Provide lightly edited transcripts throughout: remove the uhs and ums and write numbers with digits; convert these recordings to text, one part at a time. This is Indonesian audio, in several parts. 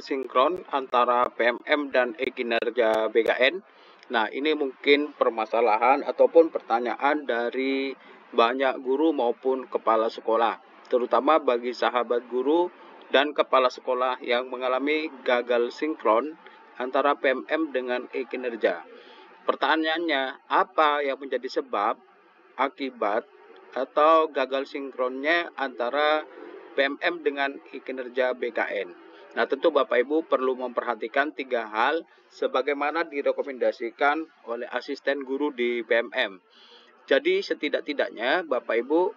sinkron antara PMM dan e-kinerja BKN. Nah, ini mungkin permasalahan ataupun pertanyaan dari banyak guru maupun kepala sekolah, terutama bagi sahabat guru dan kepala sekolah yang mengalami gagal sinkron antara PMM dengan e-kinerja. Pertanyaannya, apa yang menjadi sebab, akibat, atau gagal sinkronnya antara PMM dengan kinerja BKN. Nah, tentu Bapak Ibu perlu memperhatikan 3 hal sebagaimana direkomendasikan oleh asisten guru di PMM. Jadi setidak-tidaknya Bapak Ibu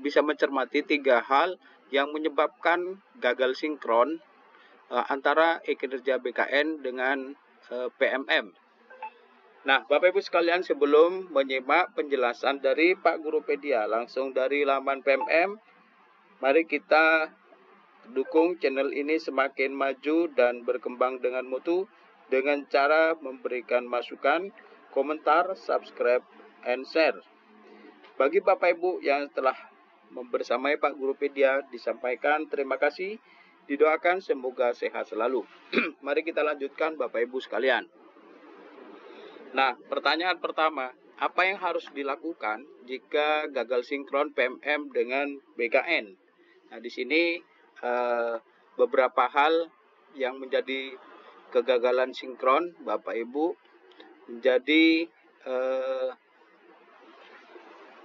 bisa mencermati 3 hal yang menyebabkan gagal sinkron antara kinerja BKN dengan PMM. Nah, Bapak Ibu sekalian, sebelum menyimak penjelasan dari Pak Gurupedia langsung dari laman PMM, mari kita dukung channel ini semakin maju dan berkembang dengan mutu dengan cara memberikan masukan, komentar, subscribe, and share. Bagi Bapak Ibu yang telah membersamai Pak Gurupedia, disampaikan terima kasih, didoakan semoga sehat selalu. Mari kita lanjutkan Bapak Ibu sekalian. Nah, pertanyaan pertama, apa yang harus dilakukan jika gagal sinkron PMM dengan BKN? Nah, di sini beberapa hal yang menjadi kegagalan sinkron Bapak Ibu menjadi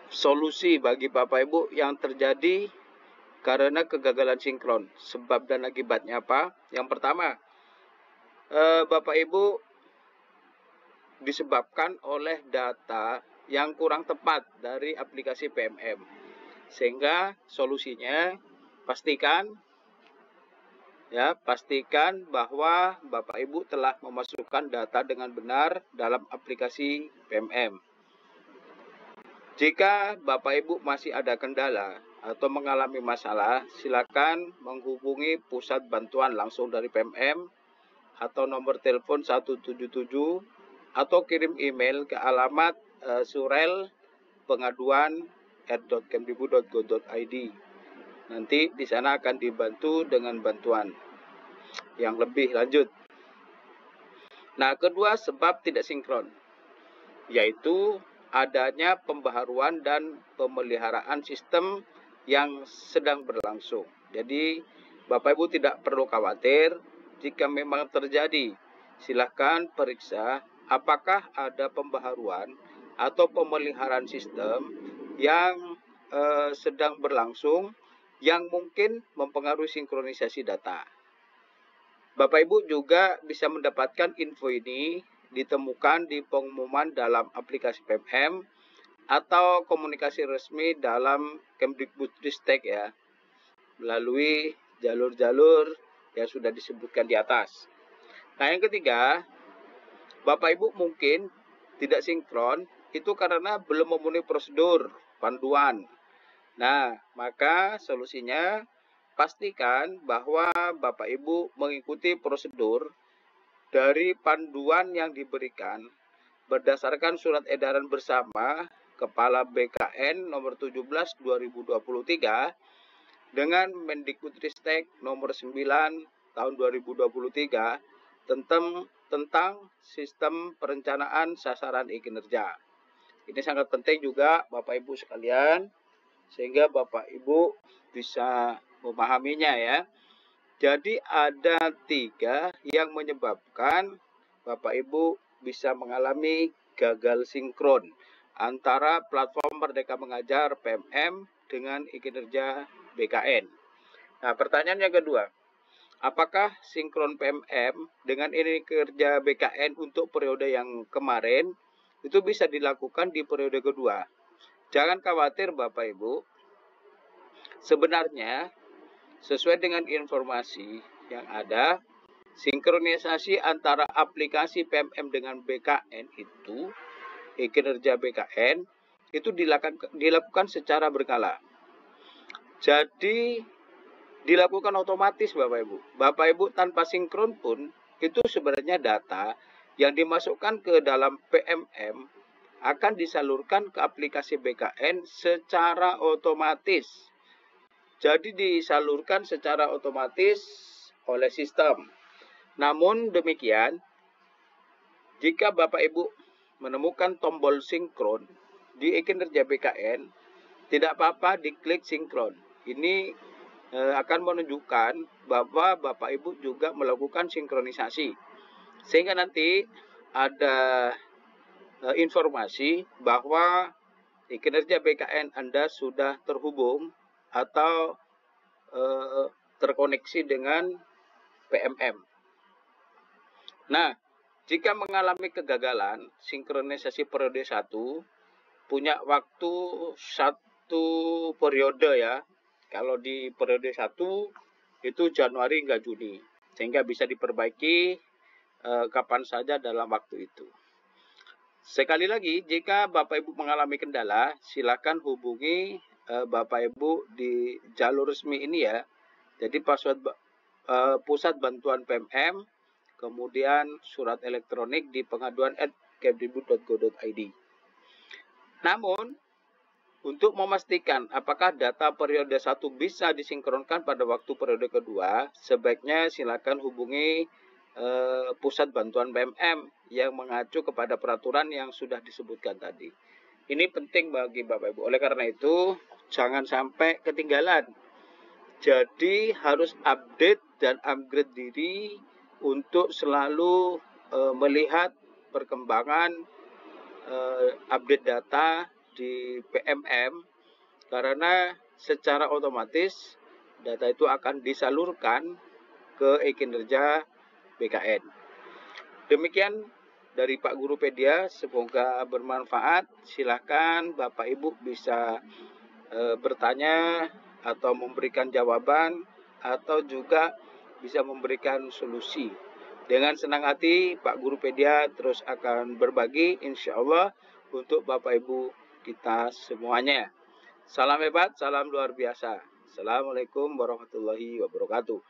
solusi bagi Bapak Ibu yang terjadi karena kegagalan sinkron. Sebab dan akibatnya apa? Yang pertama, Bapak Ibu disebabkan oleh data yang kurang tepat dari aplikasi PMM. Sehingga solusinya pastikan bahwa Bapak Ibu telah memasukkan data dengan benar dalam aplikasi PMM. Jika Bapak Ibu masih ada kendala atau mengalami masalah, silakan menghubungi pusat bantuan langsung dari PMM atau nomor telepon 177 atau kirim email ke alamat surelpengaduan@kemdikbud.go.id. Nanti di sana akan dibantu dengan bantuan yang lebih lanjut. Nah, kedua sebab tidak sinkron, yaitu adanya pembaharuan dan pemeliharaan sistem yang sedang berlangsung. Jadi, Bapak Ibu tidak perlu khawatir jika memang terjadi. Silakan periksa apakah ada pembaharuan atau pemeliharaan sistem yang sedang berlangsung yang mungkin mempengaruhi sinkronisasi data. Bapak Ibu juga bisa mendapatkan info ini ditemukan di pengumuman dalam aplikasi PMM atau komunikasi resmi dalam Kemdikbudristek ya, melalui jalur-jalur yang sudah disebutkan di atas. Nah, yang ketiga, Bapak Ibu mungkin tidak sinkron itu karena belum memenuhi prosedur panduan. Nah, maka solusinya pastikan bahwa Bapak Ibu mengikuti prosedur dari panduan yang diberikan berdasarkan surat edaran bersama Kepala BKN nomor 17 2023 dengan Mendikbudristek nomor 9 tahun 2023 tentang sistem perencanaan sasaran e-kinerja. Ini sangat penting juga Bapak Ibu sekalian, sehingga Bapak Ibu bisa memahaminya ya. Jadi ada 3 yang menyebabkan Bapak Ibu bisa mengalami gagal sinkron antara platform Merdeka Mengajar PMM dengan e-kinerja BKN. Nah, pertanyaan yang kedua, apakah sinkron PMM dengan e-kinerja BKN untuk periode yang kemarin itu bisa dilakukan di periode kedua? Jangan khawatir Bapak Ibu, sebenarnya sesuai dengan informasi yang ada, sinkronisasi antara aplikasi PMM dengan BKN itu, e-kinerja BKN, itu dilakukan secara berkala. Jadi dilakukan otomatis Bapak Ibu. Bapak Ibu tanpa sinkron pun itu sebenarnya data yang dimasukkan ke dalam PMM akan disalurkan ke aplikasi BKN secara otomatis. Jadi disalurkan secara otomatis oleh sistem. Namun demikian, jika Bapak Ibu menemukan tombol sinkron di e-kinerja BKN, tidak apa-apa diklik sinkron. Ini akan menunjukkan bahwa Bapak Ibu juga melakukan sinkronisasi. Sehingga nanti ada informasi bahwa kinerja BKN Anda sudah terhubung atau terkoneksi dengan PMM. Nah, jika mengalami kegagalan, sinkronisasi periode 1 punya waktu 1 periode ya. Kalau di periode 1 itu Januari hingga Juni. Sehingga bisa diperbaiki kapan saja dalam waktu itu. Sekali lagi, jika Bapak Ibu mengalami kendala, silakan hubungi Bapak Ibu di jalur resmi ini ya. Jadi password Pusat Bantuan PMM, kemudian surat elektronik di pengaduan@kemdikbud.go.id. Namun, untuk memastikan apakah data periode 1 bisa disinkronkan pada waktu periode kedua, sebaiknya silakan hubungi Pusat Bantuan PMM yang mengacu kepada peraturan yang sudah disebutkan tadi. Ini penting bagi Bapak Ibu. Oleh karena itu, jangan sampai ketinggalan. Jadi harus update dan upgrade diri untuk selalu melihat perkembangan update data di PMM, karena secara otomatis data itu akan disalurkan ke e-kinerja BKN. Demikian dari Pak Guru Pedia, semoga bermanfaat. Silakan Bapak Ibu bisa bertanya atau memberikan jawaban atau juga bisa memberikan solusi. Dengan senang hati Pak Guru Pedia terus akan berbagi insya Allah untuk Bapak Ibu kita semuanya. Salam hebat, salam luar biasa. Assalamualaikum warahmatullahi wabarakatuh.